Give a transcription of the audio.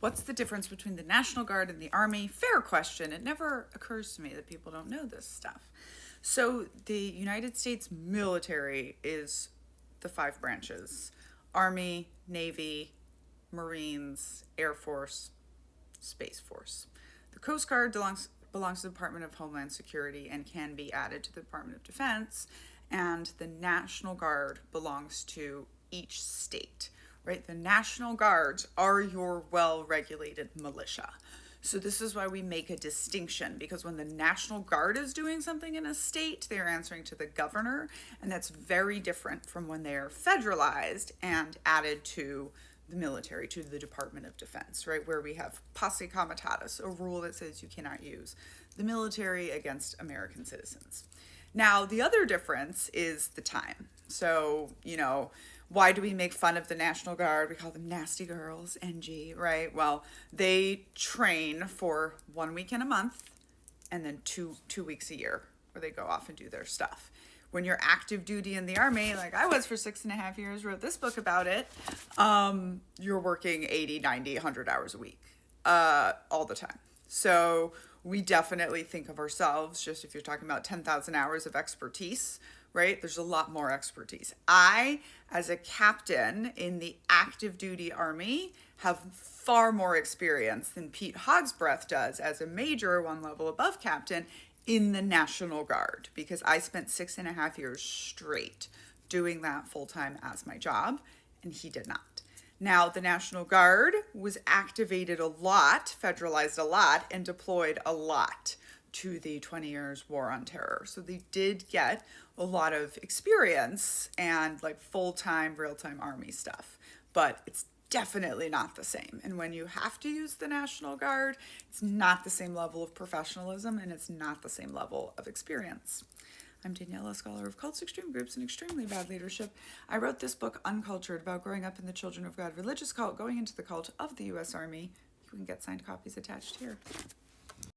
What's the difference between the National Guard and the Army? Fair question. It never occurs to me that people don't know this stuff. So, the United States military is the five branches: Army, Navy, Marines, Air Force, Space Force. The Coast Guard belongs to the Department of Homeland Security and can be added to the Department of Defense. And the National Guard belongs to each state, right? The National Guards are your well-regulated militia. So this is why we make a distinction, because when the National Guard is doing something in a state, they're answering to the governor, and that's very different from when they are federalized and added to the military, to the Department of Defense, right? Where we have posse comitatus, a rule that says you cannot use the military against American citizens. Now, the other difference is the time. So, why do we make fun of the National Guard? We call them nasty girls, NG, right? Well, they train for 1 week in a month and then two weeks a year where they go off and do their stuff. When you're active duty in the Army, like I was for 6.5 years, wrote this book about it, you're working 80, 90, 100 hours a week, all the time. So we definitely think of ourselves, just if you're talking about 10,000 hours of expertise, right? There's a lot more expertise. I, as a captain in the active duty Army, have far more experience than Pete Hogsbreath does as a major, one level above captain, in the National Guard, because I spent 6.5 years straight doing that full-time as my job, and he did not. Now, the National Guard was activated a lot, federalized a lot, and deployed a lot to the 20 years war on terror. So they did get a lot of experience and like full-time, real-time Army stuff, but it's definitely not the same. And when you have to use the National Guard, it's not the same level of professionalism and it's not the same level of experience. I'm Danielle, a scholar of cults, extreme groups, and extremely bad leadership. I wrote this book, Uncultured, about growing up in the Children of God religious cult, going into the cult of the U.S. Army. You can get signed copies attached here.